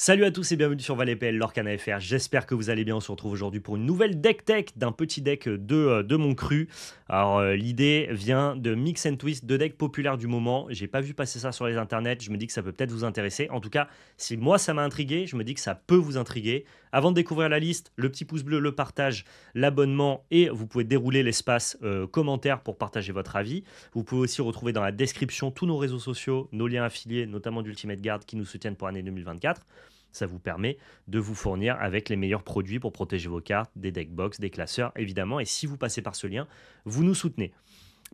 Salut à tous et bienvenue sur ValetPL, Lorcan FR. J'espère que vous allez bien. On se retrouve aujourd'hui pour une nouvelle deck tech d'un petit deck de mon cru. Alors, l'idée vient de Mix and Twist, deux decks populaires du moment. J'ai pas vu passer ça sur les internets. Je me dis que ça peut peut-être vous intéresser. En tout cas, si moi ça m'a intrigué, je me dis que ça peut vous intriguer. Avant de découvrir la liste, le petit pouce bleu, le partage, l'abonnement et vous pouvez dérouler l'espace commentaire pour partager votre avis. Vous pouvez aussi retrouver dans la description tous nos réseaux sociaux, nos liens affiliés, notamment d'Ultimate Guard qui nous soutiennent pour l'année 2024. Ça vous permet de vous fournir avec les meilleurs produits pour protéger vos cartes, des deckbox, des classeurs, évidemment. Et si vous passez par ce lien, vous nous soutenez.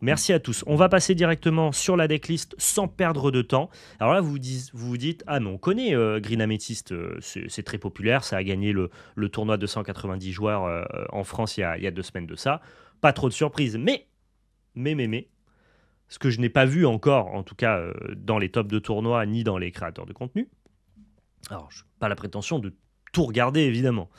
Merci à tous. On va passer directement sur la decklist sans perdre de temps. Alors là, vous dites, ah mais on connaît Green Amethyst, c'est très populaire, ça a gagné le tournoi de 190 joueurs en France il y a 2 semaines de ça. Pas trop de surprises, mais, ce que je n'ai pas vu encore, en tout cas dans les tops de tournois ni dans les créateurs de contenu, alors je n'ai pas la prétention de tout regarder évidemment,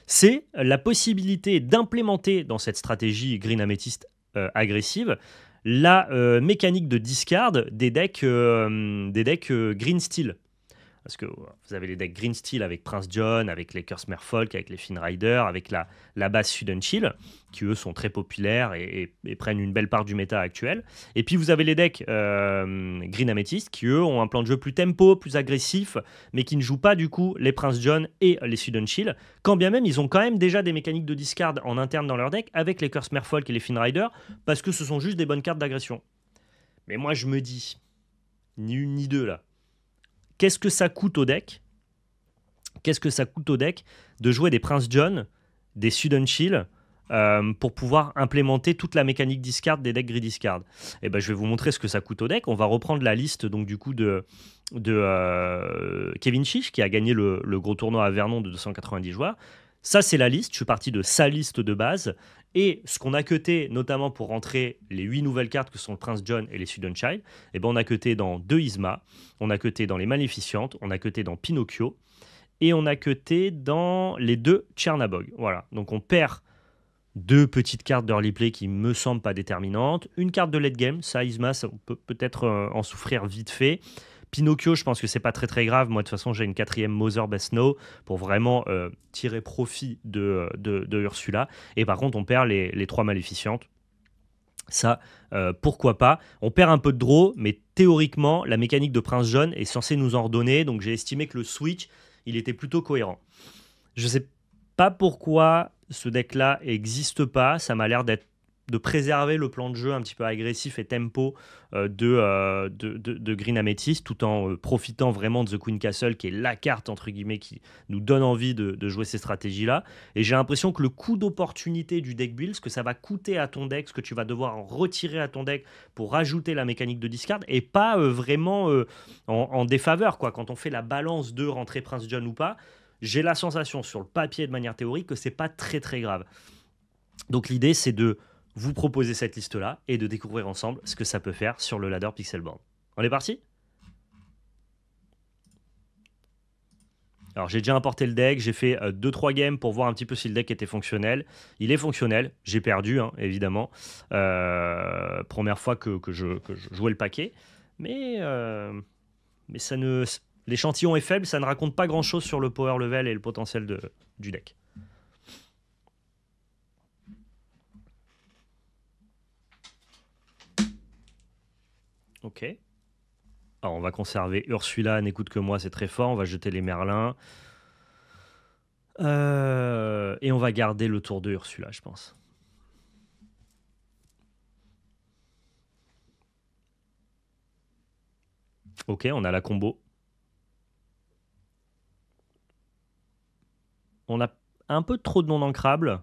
c'est la possibilité d'implémenter dans cette stratégie Green Amethyst agressive la mécanique de discard des decks Green Steel. Parce que vous avez les decks Green Steel avec Prince John, avec les Curse Merfolk, avec les Finn Rider, avec la base Sudden Chill, qui eux sont très populaires et prennent une belle part du méta actuel. Et puis vous avez les decks Green Amethyst, qui eux ont un plan de jeu plus tempo, plus agressif, mais qui ne jouent pas du coup les Prince John et les Sudden Chill, quand bien même ils ont quand même déjà des mécaniques de discard en interne dans leur deck, avec les Curse Merfolk et les Finn Rider, parce que ce sont juste des bonnes cartes d'agression. Mais moi je me dis, ni une ni deux là, qu'est-ce que ça coûte au deck de jouer des Prince John, des Sudden Chill, pour pouvoir implémenter toute la mécanique discard des decks gris discard. Et ben, je vais vous montrer ce que ça coûte au deck. On va reprendre la liste donc du coup de Kevin Chiche qui a gagné le gros tournoi à Vernon de 290 joueurs. Ça, c'est la liste. Je suis parti de sa liste de base. Et ce qu'on a cuté, notamment pour rentrer les 8 nouvelles cartes que sont le Prince John et les Sudden Child, et ben on a cuté dans 2 Isma, on a cuté dans les Maléficiantes, on a cuté dans Pinocchio, et on a cuté dans les 2 Chernabog. Voilà, donc on perd 2 petites cartes d'early play qui me semblent pas déterminantes, une carte de late game, ça Isma, ça, on peut peut-être en souffrir vite fait. Pinocchio, je pense que c'est pas très très grave. Moi, de toute façon, j'ai une 4e Mother Best Snow pour vraiment tirer profit de Ursula. Et par contre, on perd les 3 Maléficiantes. Ça, pourquoi pas. On perd un peu de draw, mais théoriquement, la mécanique de Prince John est censée nous en redonner. Donc, j'ai estimé que le switch, il était plutôt cohérent. Je sais pas pourquoi ce deck-là n'existe pas. Ça m'a l'air de préserver le plan de jeu un petit peu agressif et tempo de Green Amethyst, tout en profitant vraiment de The Queen Castle, qui est la carte, entre guillemets, qui nous donne envie de jouer ces stratégies-là. Et j'ai l'impression que le coût d'opportunité du deck build, ce que ça va coûter à ton deck, ce que tu vas devoir en retirer à ton deck pour rajouter la mécanique de discard, est pas vraiment en défaveur, quoi. Quand on fait la balance de rentrer Prince John ou pas, j'ai la sensation sur le papier de manière théorique que c'est pas très très grave. Donc l'idée c'est de vous proposer cette liste-là et de découvrir ensemble ce que ça peut faire sur le ladder Pixelborn. On est parti? Alors j'ai déjà importé le deck, j'ai fait 2-3 games pour voir un petit peu si le deck était fonctionnel. Il est fonctionnel, j'ai perdu hein, évidemment. Première fois que je jouais le paquet. Mais ça ne... l'échantillon est faible, ça ne raconte pas grand-chose sur le power level et le potentiel du deck. Ok. Alors on va conserver Ursula, n'écoute que moi, c'est très fort. On va jeter les Merlins. Et on va garder le tour de Ursula, je pense. Ok, on a la combo. On a un peu trop de non ancrables.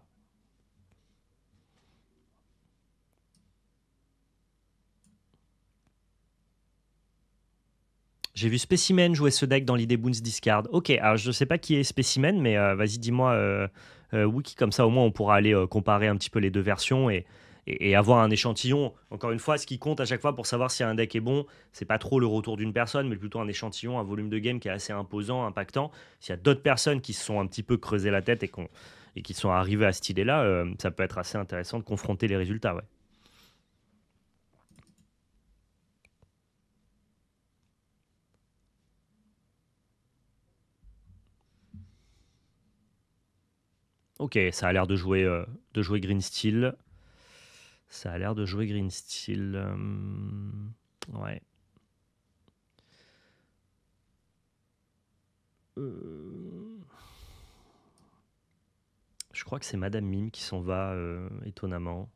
J'ai vu Specimen jouer ce deck dans l'idée Boons Discard. Ok, alors je sais pas qui est Specimen, mais vas-y, dis-moi Wiki, comme ça au moins on pourra aller comparer un petit peu les deux versions et avoir un échantillon. Encore une fois, ce qui compte à chaque fois pour savoir si un deck est bon, c'est pas trop le retour d'une personne, mais plutôt un échantillon, un volume de game qui est assez imposant, impactant. S'il y a d'autres personnes qui se sont un petit peu creusé la tête et qui sont arrivées à cette idée-là, ça peut être assez intéressant de confronter les résultats. Ouais. Ok, ça a l'air de jouer Green Steel. Ça a l'air de jouer Green Steel. Ouais. Je crois que c'est Madame Mime qui s'en va, étonnamment.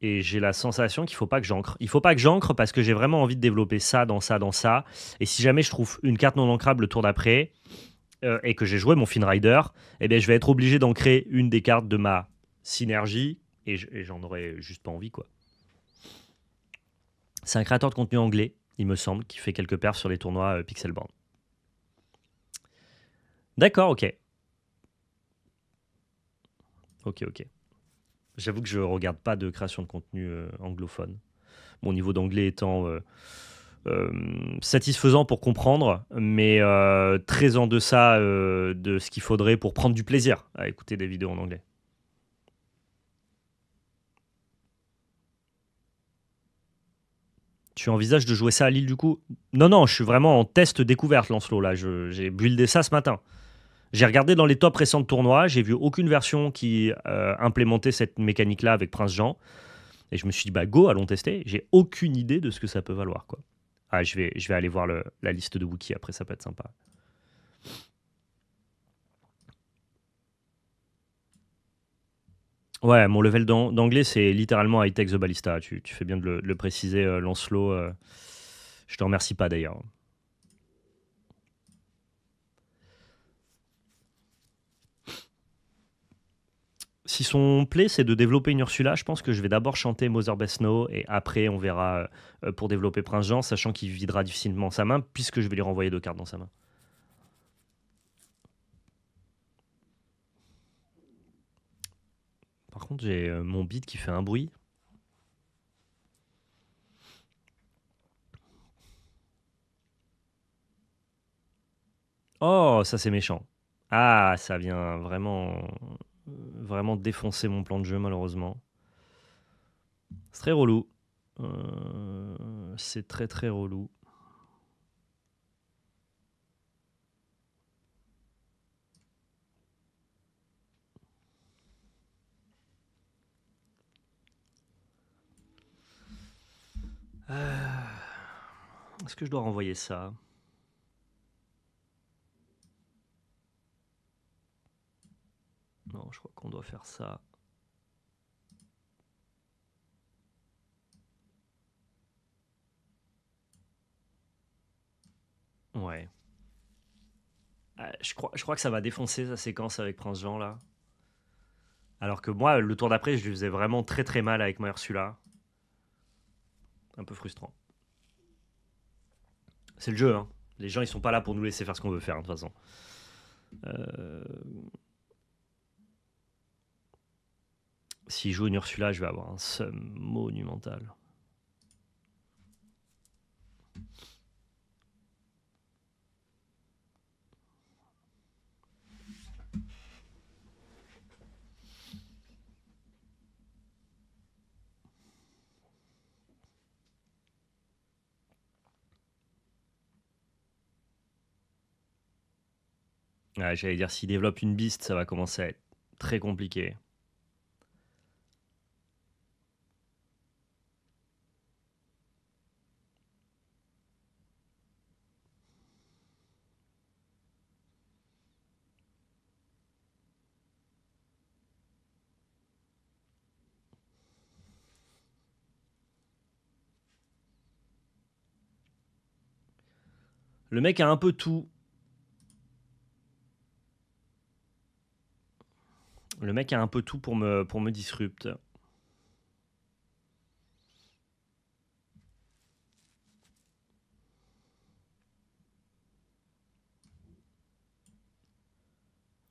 Et j'ai la sensation qu'il faut pas que j'ancre. Il faut pas que j'ancre parce que j'ai vraiment envie de développer ça, dans ça, dans ça. Et si jamais je trouve une carte non ancrable le tour d'après, et que j'ai joué mon Finrider, eh bien, je vais être obligé d'ancrer une des cartes de ma synergie. Et j'en aurais juste pas envie, quoi. C'est un créateur de contenu anglais, il me semble, qui fait quelques perfs sur les tournois Pixelborn. D'accord, ok. Ok, ok. J'avoue que je regarde pas de création de contenu anglophone. Mon niveau d'anglais étant euh, satisfaisant pour comprendre, mais très en deçà de ce qu'il faudrait pour prendre du plaisir à écouter des vidéos en anglais. Tu envisages de jouer ça à Lille du coup? Non, non, je suis vraiment en test découverte, Lancelot. Là, j'ai buildé ça ce matin. J'ai regardé dans les top récents de tournois, j'ai vu aucune version qui implémentait cette mécanique-là avec Prince Jean. Et je me suis dit, bah go, allons tester. J'ai aucune idée de ce que ça peut valoir, quoi. Ah, je vais aller voir la liste de wiki après, ça peut être sympa. Ouais, mon level d'anglais, c'est littéralement High Tech the Ballista. Tu fais bien de le préciser, Lancelot. Je te remercie pas d'ailleurs. Si son play, c'est de développer une Ursula, je pense que je vais d'abord chanter Mother Best Snow et après on verra pour développer Prince Jean, sachant qu'il videra difficilement sa main puisque je vais lui renvoyer deux cartes dans sa main. Par contre, j'ai mon beat qui fait un bruit. Oh, ça c'est méchant. Ah, ça vient vraiment défoncer mon plan de jeu malheureusement. C'est très relou. C'est très très relou. Est-ce que je dois renvoyer ça? Non, je crois qu'on doit faire ça. Ouais. Je crois que ça va défoncer sa séquence avec Prince Jean là. Alors que moi, le tour d'après, je lui faisais vraiment très très mal avec ma Ursula. Un peu frustrant. C'est le jeu, hein. Les gens, ils sont pas là pour nous laisser faire ce qu'on veut faire, de toute façon. Euh, S'il joue une Ursula, je vais avoir un seum monumental. Ouais, j'allais dire, s'il développe une Beast, ça va commencer à être très compliqué. Le mec a un peu tout. Le mec a un peu tout pour me disrupt.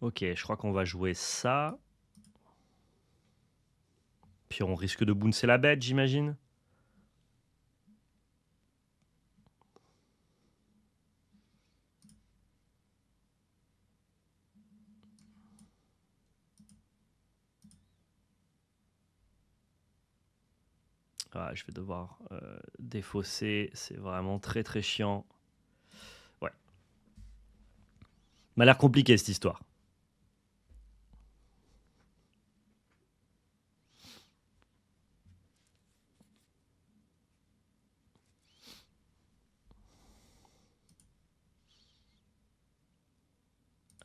Ok, je crois qu'on va jouer ça. Puis on risque de bouncer la bête, j'imagine. Ah, je vais devoir défausser. C'est vraiment très très chiant. Ouais. M'a l'air compliqué cette histoire.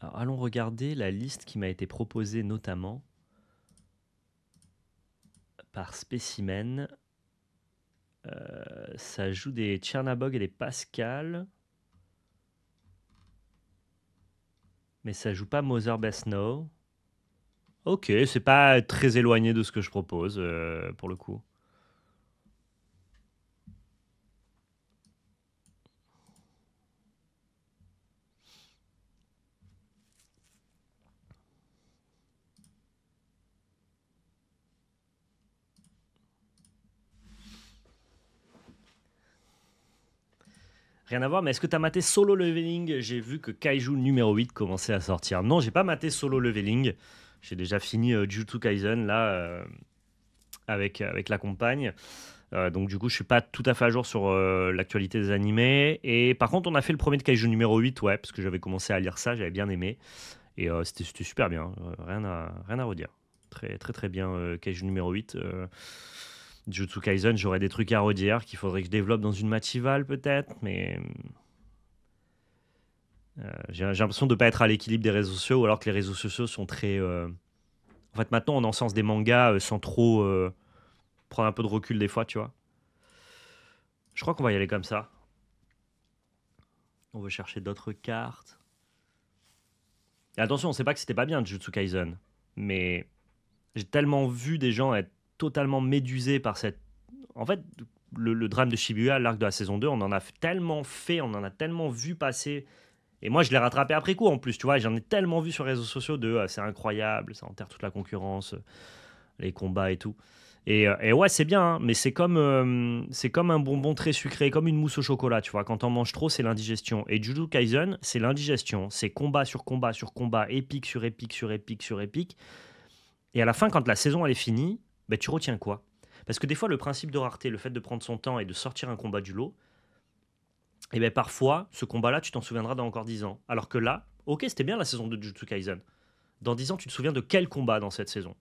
Alors, allons regarder la liste qui m'a été proposée notamment par Spécimen. Ça joue des Tchernabog et des Pascal. Mais ça joue pas Mother Best Snow. Ok, c'est pas très éloigné de ce que je propose pour le coup. Rien à voir, mais est-ce que t'as maté Solo Leveling? J'ai vu que Kaiju numéro 8 commençait à sortir. Non, j'ai pas maté Solo Leveling. J'ai déjà fini Jujutsu Kaisen là avec la compagne. Donc du coup, je suis pas tout à fait à jour sur l'actualité des animés. Et par contre, on a fait le premier de Kaiju numéro 8, ouais, parce que j'avais commencé à lire ça, j'avais bien aimé. Et c'était super bien, rien à redire. Très très très bien Kaiju numéro 8. Jujutsu Kaisen, j'aurais des trucs à redire qu'il faudrait que je développe dans une matinale peut-être, mais j'ai l'impression de ne pas être à l'équilibre des réseaux sociaux, alors que les réseaux sociaux sont très... En fait, maintenant, on encense des mangas sans trop prendre un peu de recul des fois, tu vois. Je crois qu'on va y aller comme ça. On veut chercher d'autres cartes. Et attention, on sait pas que c'était pas bien Jujutsu Kaisen, mais j'ai tellement vu des gens être totalement médusés par cette... En fait, le drame de Shibuya, l'arc de la saison 2, on en a tellement fait, on en a tellement vu passer. Et moi, je l'ai rattrapé après coup en plus, tu vois. J'en ai tellement vu sur les réseaux sociaux de c'est incroyable, ça enterre toute la concurrence, les combats et tout. Et ouais, c'est bien, hein, mais c'est comme un bonbon très sucré, comme une mousse au chocolat, tu vois. Quand t'en manges trop, c'est l'indigestion. Et Jujutsu Kaisen, c'est l'indigestion. C'est combat sur combat sur combat, épique sur épique sur épique sur épique. Et à la fin, quand la saison elle est finie, ben, tu retiens quoi? Parce que des fois, le principe de rareté, le fait de prendre son temps et de sortir un combat du lot, et bien parfois, ce combat-là, tu t'en souviendras dans encore 10 ans. Alors que là, ok, c'était bien la saison de Jujutsu Kaisen. Dans 10 ans, tu te souviens de quel combat dans cette saison?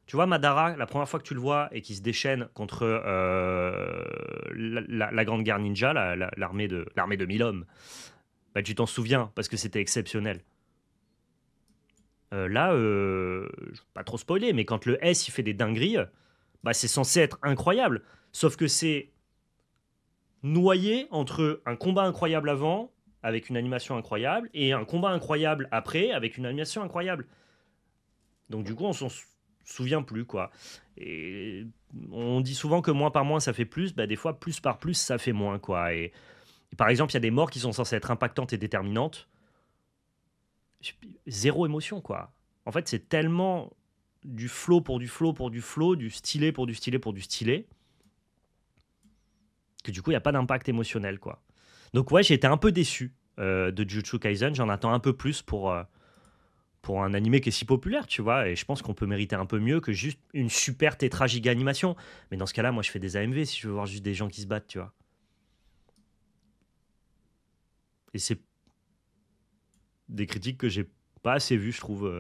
Tu vois, Madara, la première fois que tu le vois et qu'il se déchaîne contre la Grande Guerre Ninja, l'armée de 1000 hommes, bah, tu t'en souviens parce que c'était exceptionnel. Là, je vais pas trop spoiler, mais quand le S il fait des dingueries, bah, c'est censé être incroyable. Sauf que c'est noyé entre un combat incroyable avant, avec une animation incroyable, et un combat incroyable après, avec une animation incroyable. Donc du coup, on s'en souvient plus, quoi. Et on dit souvent que moins par moins, ça fait plus. Bah, des fois, plus par plus, ça fait moins, quoi. Et par exemple, il y a des morts qui sont censées être impactantes et déterminantes. Zéro émotion, quoi. En fait, c'est tellement du flow pour du flow pour du flow, du stylé pour du stylé pour du stylé, que du coup, il n'y a pas d'impact émotionnel, quoi. Donc ouais, j'ai été un peu déçu de Jujutsu Kaisen. J'en attends un peu plus pour un animé qui est si populaire, tu vois. Et je pense qu'on peut mériter un peu mieux que juste une super tétra-giga animation. Mais dans ce cas-là, moi, je fais des AMV si je veux voir juste des gens qui se battent, tu vois. Et c'est des critiques que j'ai pas assez vues, je trouve,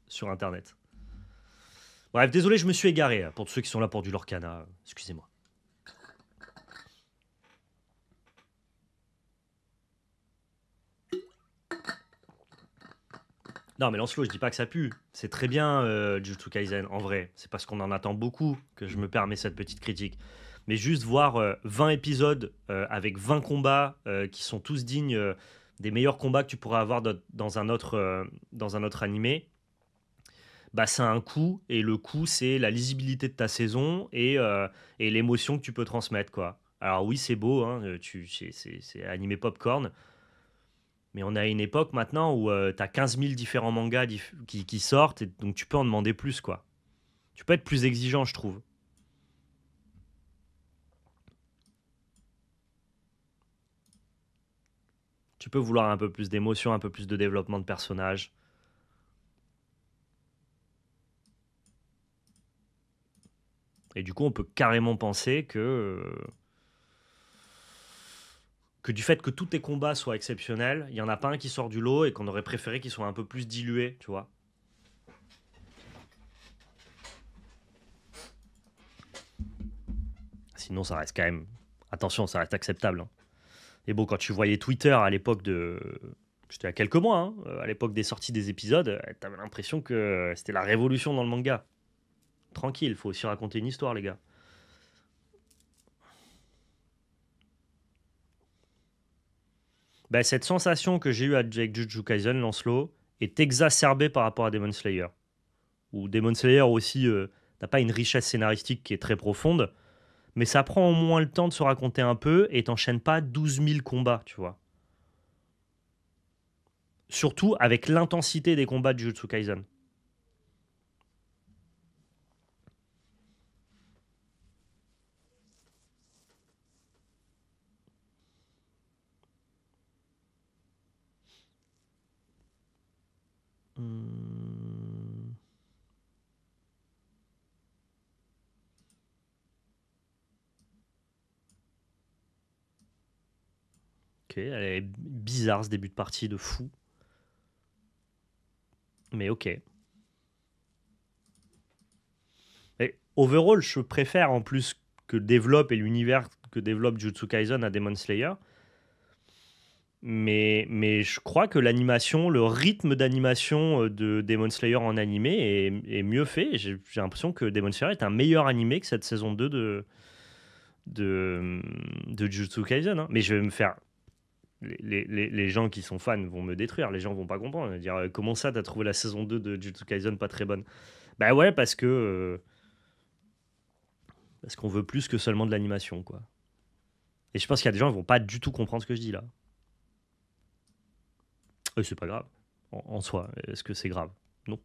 sur Internet. Bref, désolé, je me suis égaré. Pour tous ceux qui sont là pour du Lorcana, excusez-moi. Non, mais Lancelot, je dis pas que ça pue. C'est très bien, Jujutsu Kaisen, en vrai. C'est parce qu'on en attend beaucoup que je me permets cette petite critique. Mais juste voir 20 épisodes avec 20 combats qui sont tous dignes des meilleurs combats que tu pourrais avoir dans un autre animé, bah ça a un coût. Et le coût, c'est la lisibilité de ta saison et l'émotion que tu peux transmettre, quoi. Alors oui, c'est beau, hein, c'est animé popcorn. Mais on est à une époque maintenant où tu as 15 000 différents mangas qui sortent, et donc tu peux en demander plus, quoi. Tu peux être plus exigeant, je trouve. Tu peux vouloir un peu plus d'émotion, un peu plus de développement de personnages. Et du coup, on peut carrément penser que que du fait que tous tes combats soient exceptionnels, il y en a pas un qui sort du lot et qu'on aurait préféré qu'ils soient un peu plus dilués, tu vois. Sinon, ça reste quand même. Attention, ça reste acceptable, hein. Et bon, quand tu voyais Twitter à l'époque de. C'était il y a quelques mois, hein, à l'époque des sorties des épisodes, t'avais l'impression que c'était la révolution dans le manga. Tranquille, faut aussi raconter une histoire, les gars. Bah, cette sensation que j'ai eue avec Jujutsu Kaisen, Lancelot, est exacerbée par rapport à Demon Slayer. Où Demon Slayer aussi n'a pas une richesse scénaristique qui est très profonde, mais ça prend au moins le temps de se raconter un peu et t'enchaînes pas 12 000 combats, tu vois. Surtout avec l'intensité des combats de Jujutsu Kaisen. Hmm. Ok, elle est bizarre ce début de partie de fou. Mais ok. Et overall, je préfère en plus que développe et l'univers que développe Jujutsu Kaisen à Demon Slayer. Mais je crois que l'animation, le rythme d'animation de Demon Slayer en animé est mieux fait. J'ai l'impression que Demon Slayer est un meilleur animé que cette saison 2 de Jujutsu Kaisen, hein. Mais je vais me faire. Les gens qui sont fans vont me détruire. Les gens vont pas comprendre. Ils vont dire comment ça, t'as trouvé la saison 2 de Jujutsu Kaisen pas très bonne? Bah ouais, parce qu'on veut plus que seulement de l'animation, quoi. Et je pense qu'il y a des gens qui vont pas du tout comprendre ce que je dis là. C'est pas grave. En soi, est-ce que c'est grave? Non.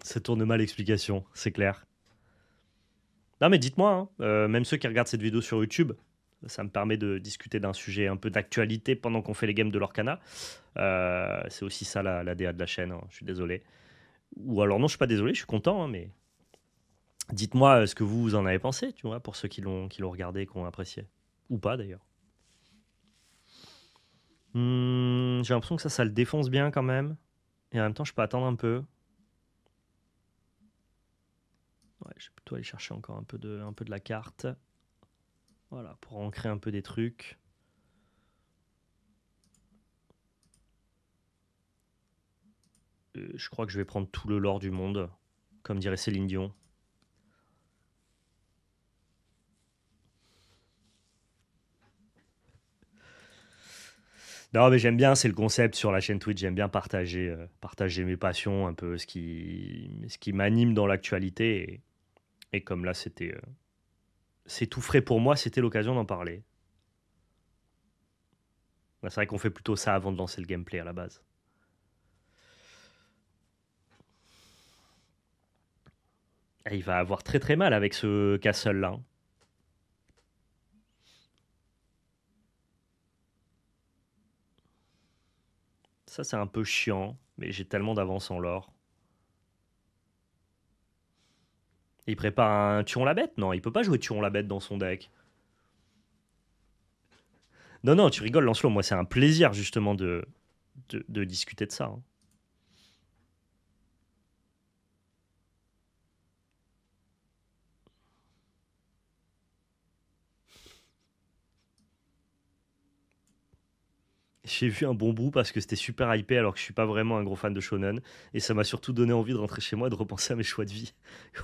Ça tourne mal l'explication, c'est clair. Non mais dites-moi, hein, même ceux qui regardent cette vidéo sur YouTube, ça me permet de discuter d'un sujet un peu d'actualité pendant qu'on fait les games de l'Orcana. C'est aussi ça la DA de la chaîne, hein, je suis désolé. Ou alors non, je suis pas désolé, je suis content, hein, mais dites-moi ce que vous en avez pensé, tu vois, pour ceux qui l'ont regardé et qui ont apprécié. Ou pas d'ailleurs. J'ai l'impression que ça le défonce bien quand même. Et en même temps, je peux attendre un peu. Ouais, je vais plutôt aller chercher encore un peu de la carte. Voilà, pour ancrer un peu des trucs. Je crois que je vais prendre tout le lore du monde, comme dirait Céline Dion. Non, mais j'aime bien, c'est le concept sur la chaîne Twitch. J'aime bien partager mes passions, un peu ce qui m'anime dans l'actualité. Et comme là, c'est tout frais pour moi, c'était l'occasion d'en parler. Bah, c'est vrai qu'on fait plutôt ça avant de lancer le gameplay à la base. Et il va avoir très très mal avec ce castle-là, hein. Ça, c'est un peu chiant, mais j'ai tellement d'avance en lore. Il prépare un Turon la bête? Non, il peut pas jouer Turon la bête dans son deck. Non, non, tu rigoles, Lancelot. Moi, c'est un plaisir justement de discuter de ça, hein. J'ai vu un bon bout parce que c'était super hypé alors que je suis pas vraiment un gros fan de shonen. Et ça m'a surtout donné envie de rentrer chez moi et de repenser à mes choix de vie.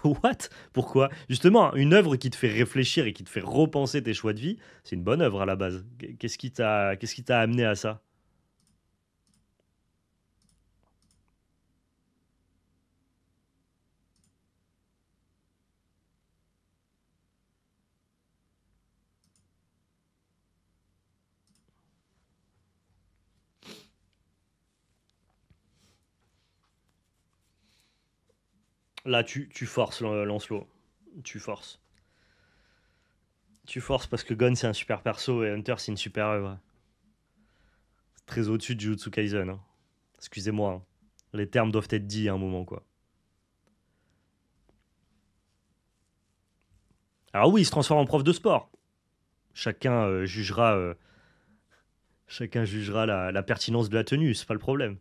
What? Pourquoi? Justement, une œuvre qui te fait réfléchir et qui te fait repenser tes choix de vie, c'est une bonne œuvre à la base. Qu'est-ce qui t'a amené à ça? Là, tu forces, Lancelot. Tu forces. Tu forces parce que Gon c'est un super perso et Hunter c'est une super œuvre. Très au-dessus de Jujutsu Kaisen, hein. Excusez-moi, hein. Les termes doivent être dits à un moment, quoi. Alors oui, il se transforme en prof de sport. Chacun jugera la pertinence de la tenue, c'est pas le problème.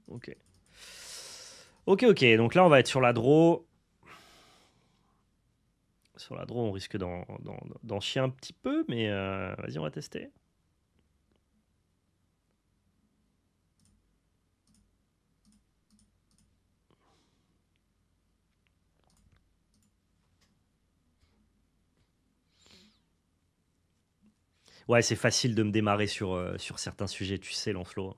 Ok. Ok, ok. Donc là, on va être sur la draw. Sur la draw, on risque d'en chier un petit peu, mais vas-y, on va tester. Ouais, c'est facile de me démarrer sur certains sujets, tu sais, Lancelot.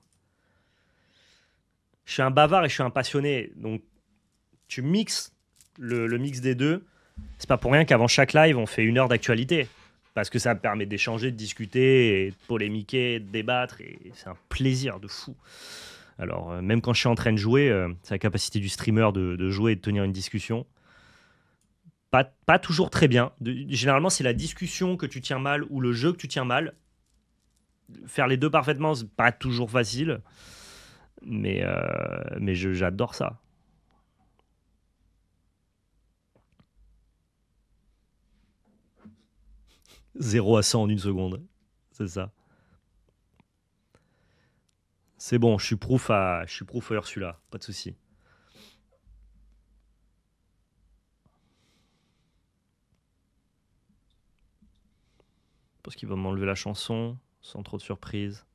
Je suis un bavard et je suis un passionné. Donc, tu mixes le mix des deux. C'est pas pour rien qu'avant chaque live, on fait 1 heure d'actualité. Parce que ça me permet d'échanger, de discuter, et de polémiquer, de débattre. Et c'est un plaisir de fou. Alors, même quand je suis en train de jouer, c'est la capacité du streamer de jouer et de tenir une discussion. Pas toujours très bien. Généralement, c'est la discussion que tu tiens mal ou le jeu que tu tiens mal. Faire les deux parfaitement, c'est pas toujours facile. Mais j'adore ça. 0 à 100 en 1 seconde. C'est ça. C'est bon, je suis proof à Ursula. Pas de souci. Parce qu'il va m'enlever la chanson sans trop de surprise.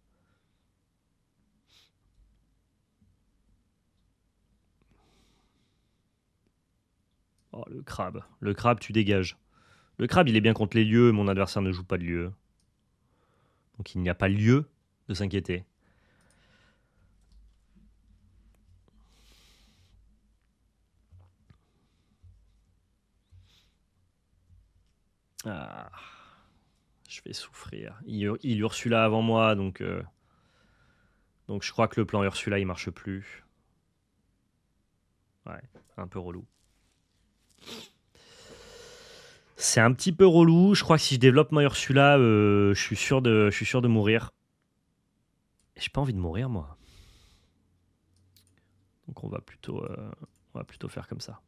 Oh, le crabe. Le crabe, tu dégages. Le crabe, il est bien contre les lieux. Mon adversaire ne joue pas de lieu. Donc il n'y a pas lieu de s'inquiéter. Ah, je vais souffrir. Il Ursula avant moi, donc je crois que le plan Ursula, il marche plus. Ouais, un peu relou. C'est un petit peu relou. Je crois que si je développe ma Ursula, je suis sûr de mourir. Et j'ai pas envie de mourir, moi. Donc on va plutôt faire comme ça.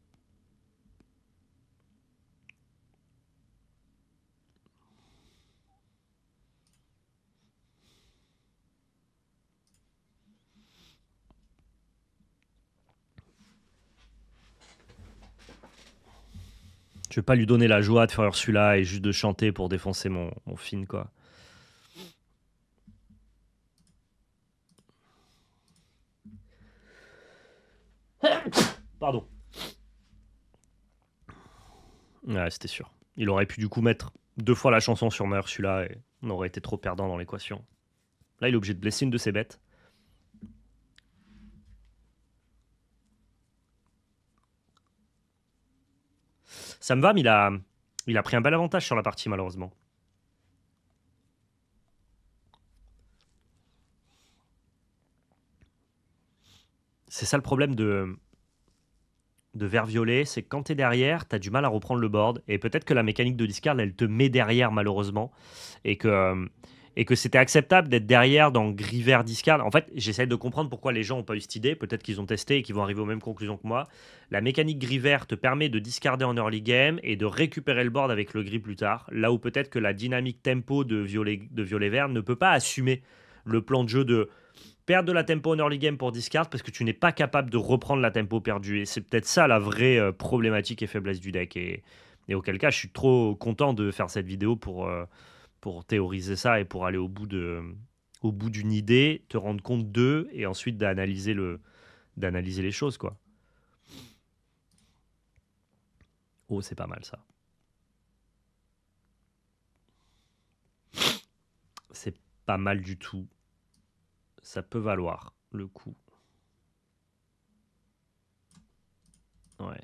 Je vais pas lui donner la joie de faire Ursula et juste de chanter pour défoncer mon film, quoi. Pardon. Ouais, c'était sûr. Il aurait pu du coup mettre 2 fois la chanson sur ma Ursula et on aurait été trop perdant dans l'équation. Là, il est obligé de blesser une de ses bêtes. Ça me va, mais il a pris un bel avantage sur la partie, malheureusement. C'est ça le problème de vert violet, c'est que quand tu es derrière, tu as du mal à reprendre le board. Et peut-être que la mécanique de discard, elle te met derrière, malheureusement. Et que c'était acceptable d'être derrière dans gris vert discard. En fait, j'essaie de comprendre pourquoi les gens n'ont pas eu cette idée. Peut-être qu'ils ont testé et qu'ils vont arriver aux mêmes conclusions que moi. La mécanique gris vert te permet de discarder en early game et de récupérer le board avec le gris plus tard. Là où peut-être que la dynamique tempo de violet vert ne peut pas assumer le plan de jeu de perdre de la tempo en early game pour discard parce que tu n'es pas capable de reprendre la tempo perdue. Et c'est peut-être ça la vraie problématique et faiblesse du deck. Et auquel cas, je suis trop content de faire cette vidéo pour théoriser ça et pour aller au bout d'une idée, te rendre compte d'eux et ensuite d'analyser les choses, quoi. Oh, c'est pas mal ça. C'est pas mal du tout. Ça peut valoir le coup. Ouais.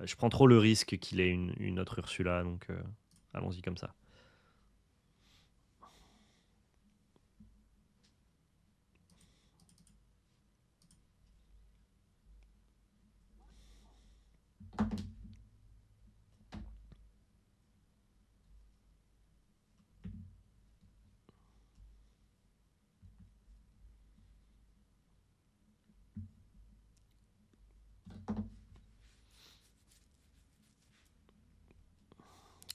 Je prends trop le risque qu'il ait une autre Ursula, donc allons-y comme ça.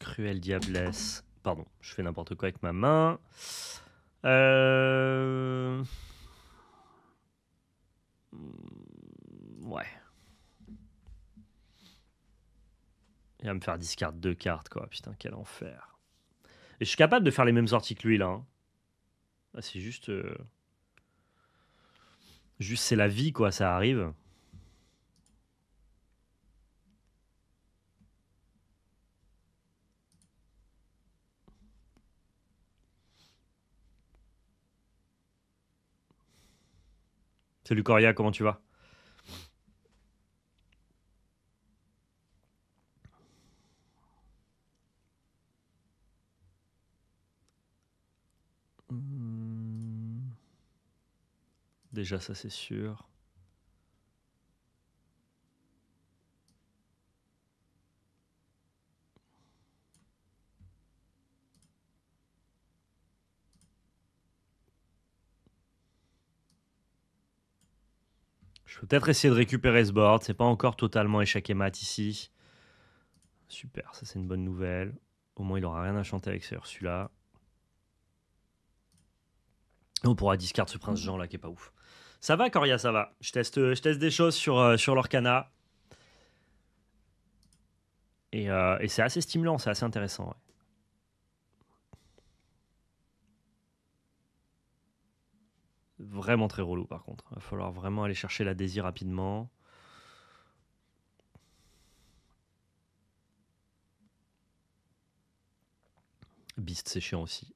Cruelle Diablesse. Pardon, je fais n'importe quoi avec ma main. Ouais. Il va me faire discard 2 cartes, quoi. Putain, quel enfer. Et je suis capable de faire les mêmes sorties que lui, là. Hein. Ah, c'est juste... Juste, c'est la vie, quoi. Ça arrive. Salut Coria, comment tu vas? Déjà, ça, c'est sûr. Je peux peut-être essayer de récupérer ce board. C'est pas encore totalement échec et mat ici. Super, ça c'est une bonne nouvelle. Au moins il aura rien à chanter avec ce Ursula. On pourra discard ce prince Jean là qui est pas ouf. Ça va Coria, ça va. Je teste des choses sur l'Orcana. Et c'est assez stimulant, c'est assez intéressant. Ouais. Vraiment très relou par contre. Il va falloir vraiment aller chercher la désir rapidement. Beast c'est chiant aussi.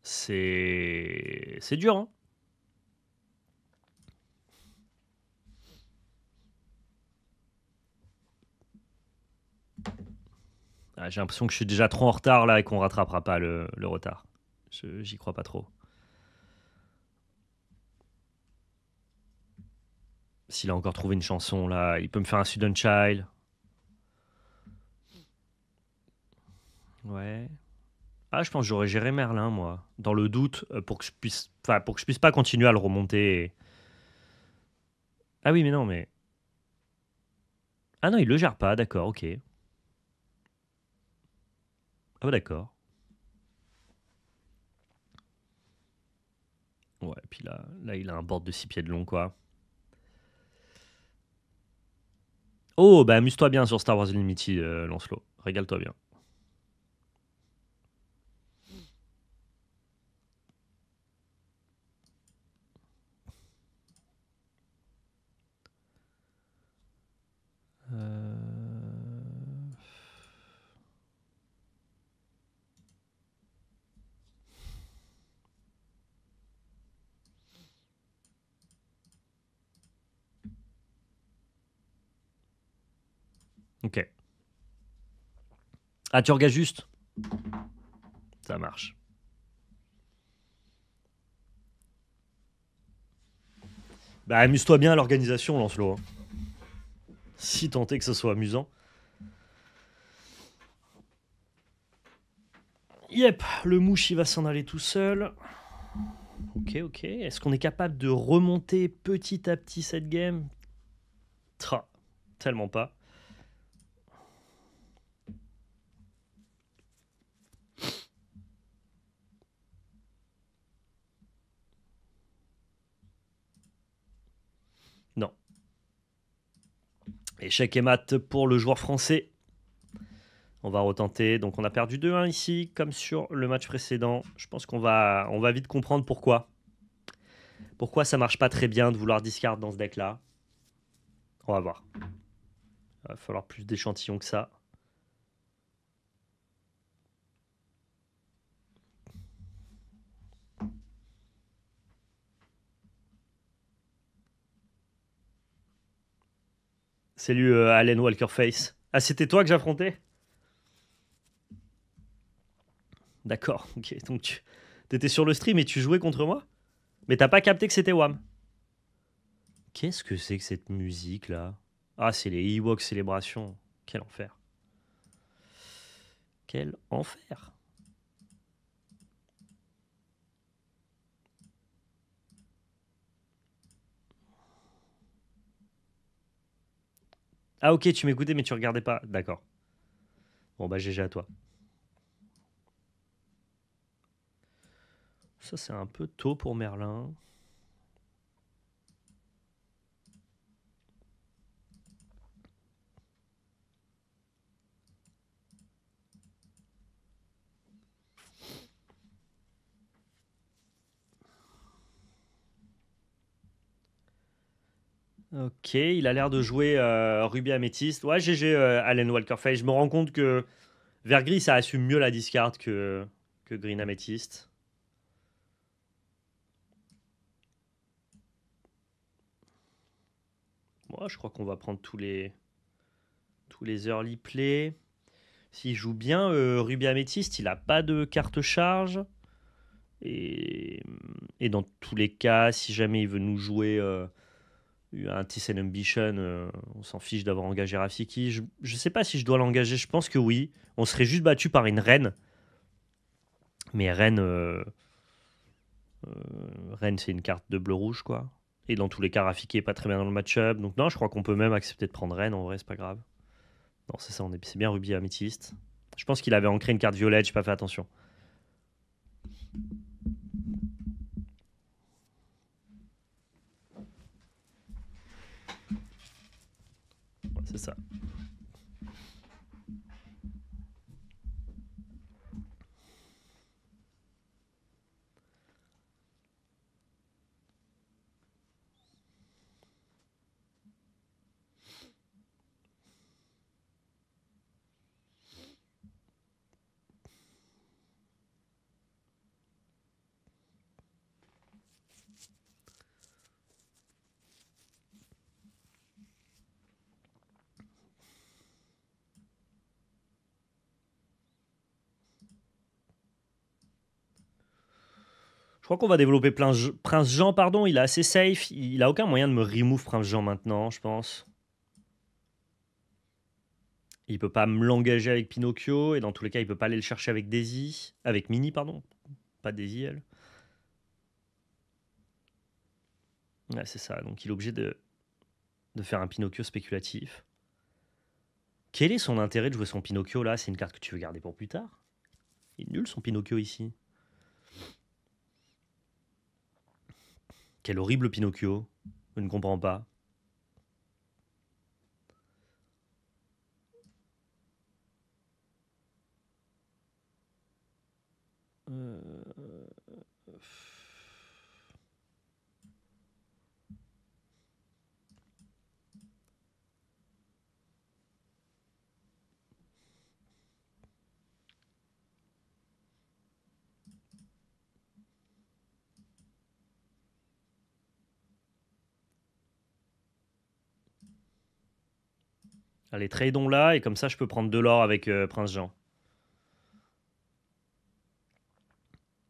C'est dur hein. Ah, j'ai l'impression que je suis déjà trop en retard là et qu'on rattrapera pas le retard. J'y crois pas trop. S'il a encore trouvé une chanson là, il peut me faire un Student Child. Ouais. Ah, je pense que j'aurais géré Merlin, moi. Dans le doute, pour que je puisse, enfin, pour que je puisse pas continuer à le remonter. Ah oui, mais non, mais. Ah non, il le gère pas, d'accord, ok. Ah bah d'accord. Ouais, et puis là, il a un board de 6 pieds de long, quoi. Oh, bah amuse-toi bien sur Star Wars Unlimited, Lancelot. Régale-toi bien. Ok. Ah, tu regardes juste. Ça marche. Bah amuse-toi bien à l'organisation, Lancelot. Hein. Si tant est que ce soit amusant. Yep, le mouche il va s'en aller tout seul. Ok, ok. Est-ce qu'on est capable de remonter petit à petit cette game? Tra, tellement pas. Non. Échec et mat pour le joueur français. On va retenter. Donc on a perdu 2-1 ici, comme sur le match précédent. Je pense on va vite comprendre pourquoi. Pourquoi ça marche pas très bien de vouloir discard dans ce deck-là. On va voir. Il va falloir plus d'échantillons que ça. Salut Allen Walkerface. Ah, c'était toi que j'affrontais? D'accord, ok. Donc tu étais sur le stream et tu jouais contre moi? Mais t'as pas capté que c'était WAM. Qu'est-ce que c'est que cette musique là? Ah, c'est les Ewok célébrations. Quel enfer. Quel enfer. Ah ok, tu m'écoutais mais tu regardais pas. D'accord. Bon bah GG à toi. Ça c'est un peu tôt pour Merlin. Ok, il a l'air de jouer Ruby Améthyste. Ouais, GG Allen Walker Face. Je me rends compte que vert gris ça assume mieux la discard que Green Améthyste. Moi, je crois qu'on va prendre tous les early play. S'il joue bien Ruby Améthyste, il a pas de carte charge. Et, et dans tous les cas, si jamais il veut nous jouer un Thyssen Ambition, on s'en fiche d'avoir engagé Rafiki. Je sais pas si je dois l'engager, je pense que oui. On serait juste battu par une reine. Mais reine, reine c'est une carte de bleu-rouge, quoi. Et dans tous les cas, Rafiki est pas très bien dans le match-up. Donc non, je crois qu'on peut même accepter de prendre reine, en vrai, c'est pas grave. Non, c'est ça, c'est bien Ruby Améthyste. Je pense qu'il avait ancré une carte violette, j'ai pas fait attention. Ouais, c'est ça. Je crois qu'on va développer Prince Jean, pardon. Il est assez safe. Il a aucun moyen de me remove Prince Jean maintenant, je pense. Il peut pas me l'engager avec Pinocchio. Et dans tous les cas, il peut pas aller le chercher avec Daisy. Avec Minnie, pardon. Pas Daisy, elle. Ouais, c'est ça. Donc il est obligé de faire un Pinocchio spéculatif. Quel est son intérêt de jouer son Pinocchio là? C'est une carte que tu veux garder pour plus tard? Il est nul son Pinocchio ici. Quel horrible Pinocchio. Je ne comprends pas. Euh, Allez, tradons là, et comme ça, je peux prendre de l'or avec Prince Jean. De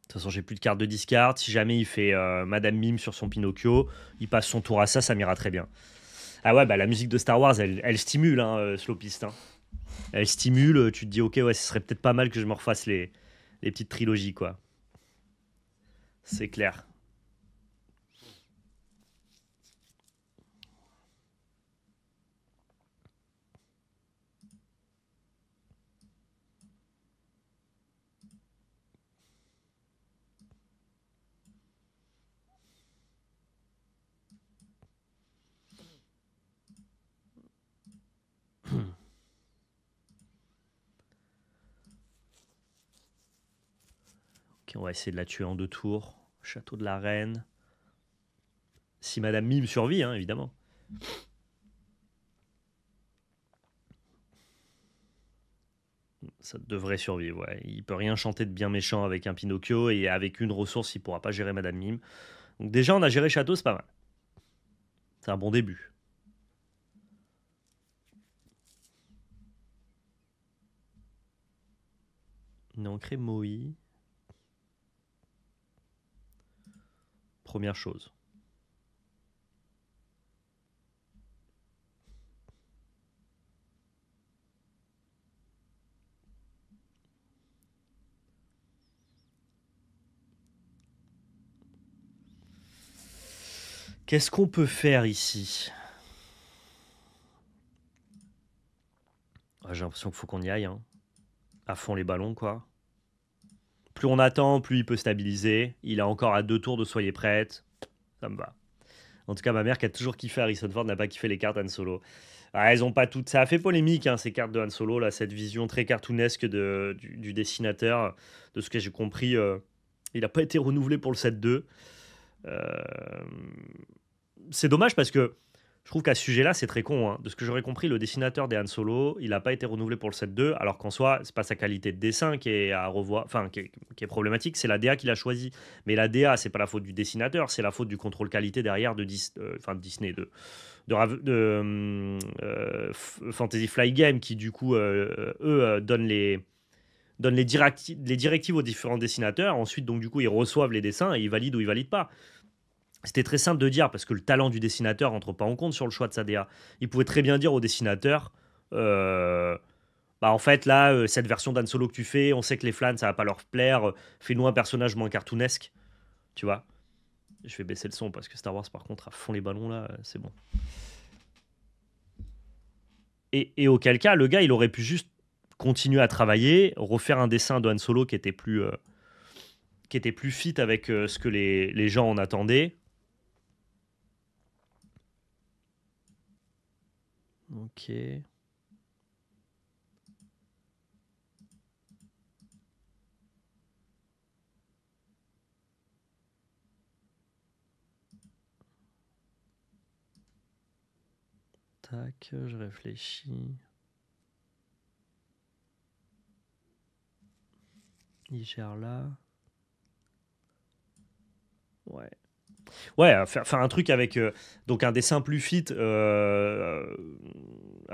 toute façon, j'ai plus de cartes de discard. Si jamais il fait Madame Mime sur son Pinocchio, il passe son tour à ça, ça m'ira très bien. Ah ouais, bah la musique de Star Wars, elle stimule, hein, Slowpist. Hein. Elle stimule, tu te dis, ok, ouais, ce serait peut-être pas mal que je me refasse les petites trilogies, quoi. C'est clair. Ok, on va essayer de la tuer en 2 tours. Château de la Reine. Si Madame Mime survit, hein, évidemment. Ça devrait survivre, ouais. Il peut rien chanter de bien méchant avec un Pinocchio et avec une ressource, il pourra pas gérer Madame Mime. Donc déjà, on a géré Château, c'est pas mal. C'est un bon début. On a ancré Moï. Première chose. Qu'est-ce qu'on peut faire ici? J'ai l'impression qu'il faut qu'on y aille. Hein. À fond les ballons, quoi. Plus on attend, plus il peut stabiliser. Il a encore à 2 tours de soyez prête. Ça me va. En tout cas, ma mère qui a toujours kiffé Harrison Ford n'a pas kiffé les cartes Han Solo. Ah, elles ont pas toutes. Ça a fait polémique, hein, ces cartes de Han Solo, là, cette vision très cartoonesque du dessinateur. De ce que j'ai compris, il n'a pas été renouvelé pour le set 2. C'est dommage parce que je trouve qu'à ce sujet-là, c'est très con. Hein. De ce que j'aurais compris, le dessinateur des Han Solo, il n'a pas été renouvelé pour le set 2, alors qu'en soi, c'est pas sa qualité de dessin qui est à revoir, enfin qui est problématique, c'est la DA qu'il a choisi. Mais la DA, c'est pas la faute du dessinateur, c'est la faute du contrôle qualité derrière de Disney, Fantasy Flight Game, qui du coup, eux, donnent les directives aux différents dessinateurs. Ensuite, donc du coup, ils reçoivent les dessins et ils valident ou ils valident pas. C'était très simple de dire, parce que le talent du dessinateur rentre pas en compte sur le choix de sa DA. Il pouvait très bien dire au dessinateur, bah en fait là, cette version d'Han Solo que tu fais, on sait que les fans ça va pas leur plaire, fais-nous un personnage moins cartoonesque, tu vois. Je vais baisser le son parce que Star Wars par contre à fond les ballons là, c'est bon. Et auquel cas, le gars il aurait pu juste continuer à travailler, refaire un dessin de Han Solo qui était plus fit avec ce que les gens en attendaient. Ok. Tac, je réfléchis. Il gère là. Ouais. Ouais, faire un truc avec donc un dessin plus fit à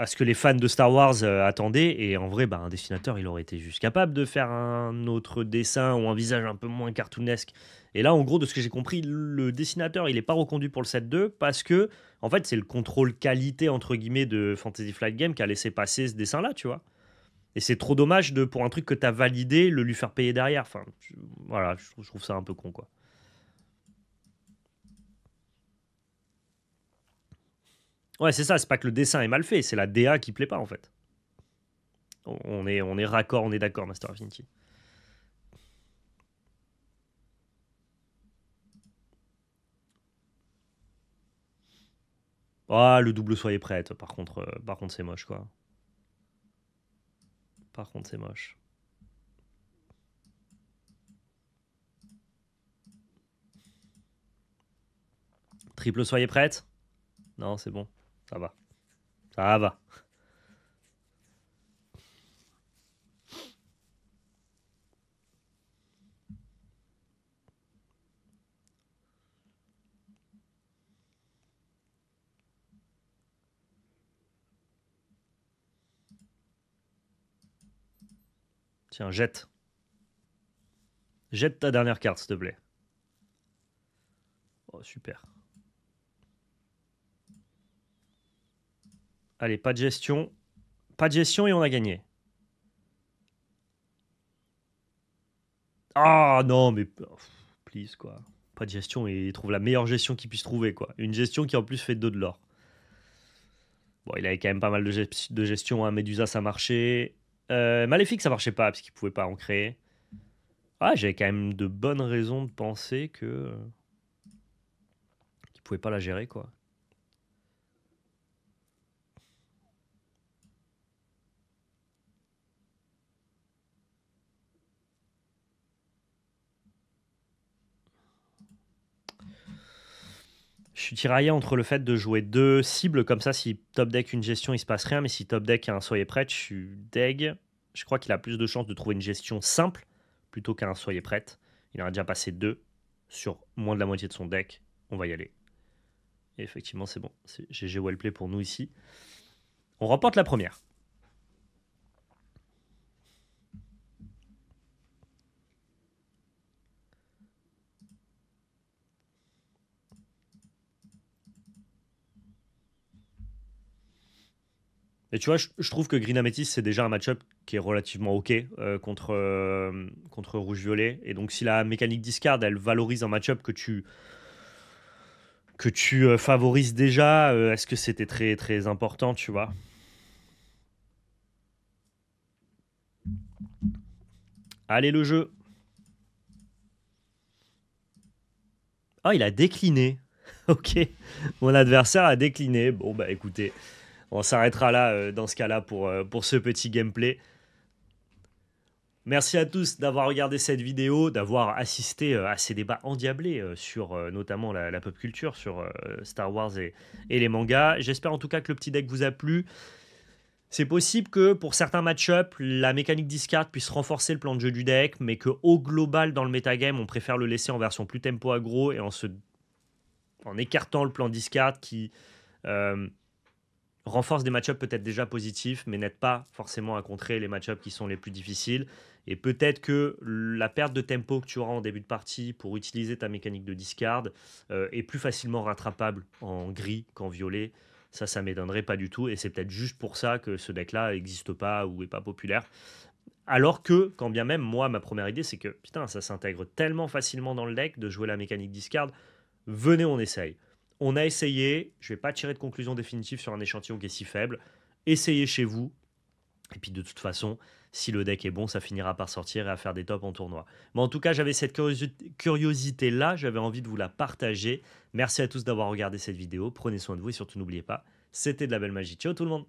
ce que les fans de Star Wars attendaient. Et en vrai, bah, un dessinateur, il aurait été juste capable de faire un autre dessin ou un visage un peu moins cartoonesque. Et là, en gros, de ce que j'ai compris, le dessinateur, il n'est pas reconduit pour le set 2 parce que, en fait, c'est le contrôle qualité, entre guillemets, de Fantasy Flight Game qui a laissé passer ce dessin-là, tu vois. Et c'est trop dommage pour un truc que tu as validé, le lui faire payer derrière. Enfin, voilà, je trouve ça un peu con, quoi. Ouais, c'est ça, c'est pas que le dessin est mal fait, c'est la DA qui plaît pas en fait. On est raccord, on est d'accord, Master Affinity. Ah, le double soyez prête, par contre c'est moche quoi. Par contre c'est moche. Triple soyez prête. Non, c'est bon, ça va. Ça va. Tiens, jette. Jette ta dernière carte, s'il te plaît. Oh, super. Allez, pas de gestion. Pas de gestion et on a gagné. Ah non, mais... please, quoi. Pas de gestion et il trouve la meilleure gestion qu'il puisse trouver, quoi. Une gestion qui en plus fait 2 de l'or. Bon, il avait quand même pas mal de gestion. Hein. Medusa, ça marchait. Maléfique, ça marchait pas parce qu'il pouvait pas en créer. Ah, j'avais quand même de bonnes raisons de penser que qu'il pouvait pas la gérer, quoi. Je suis tiraillé entre le fait de jouer 2 cibles comme ça, si top deck une gestion, il se passe rien, mais si top deck un soyez prête, je suis deg. Je crois qu'il a plus de chances de trouver une gestion simple plutôt qu'un soyez prête. Il en a déjà passé 2 sur moins de la moitié de son deck. On va y aller. Et effectivement, c'est bon. C'est GG Wellplay pour nous ici. On remporte la première. Et tu vois, je trouve que Green Amethyst, c'est déjà un match-up qui est relativement OK contre Rouge-Violet. Et donc, si la mécanique discard, elle valorise un match-up que tu favorises déjà, est-ce que c'était très, très important, tu vois? Allez, le jeu. Ah, il a décliné. Ok. Mon adversaire a décliné. Bon, bah écoutez, on s'arrêtera là dans ce cas-là pour ce petit gameplay. Merci à tous d'avoir regardé cette vidéo, d'avoir assisté à ces débats endiablés sur notamment la pop culture, sur Star Wars et les mangas. J'espère en tout cas que le petit deck vous a plu. C'est possible que pour certains match-up, la mécanique discard puisse renforcer le plan de jeu du deck, mais qu'au global, dans le metagame, on préfère le laisser en version plus tempo aggro et en écartant le plan discard qui euh, renforce des match-ups peut-être déjà positifs, mais n'aide pas forcément à contrer les match-ups qui sont les plus difficiles. Et peut-être que la perte de tempo que tu auras en début de partie pour utiliser ta mécanique de discard est plus facilement rattrapable en gris qu'en violet. Ça m'étonnerait pas du tout. Et c'est peut-être juste pour ça que ce deck-là n'existe pas ou est pas populaire. Alors que, quand bien même, moi, ma première idée, c'est que, putain, ça s'intègre tellement facilement dans le deck de jouer la mécanique discard. Venez, on essaye. On a essayé, je ne vais pas tirer de conclusion définitive sur un échantillon qui est si faible. Essayez chez vous. Et puis de toute façon, si le deck est bon, ça finira par sortir et à faire des tops en tournoi. Mais en tout cas, j'avais cette curiosité-là, j'avais envie de vous la partager. Merci à tous d'avoir regardé cette vidéo. Prenez soin de vous et surtout n'oubliez pas, c'était de la belle magie. Ciao tout le monde!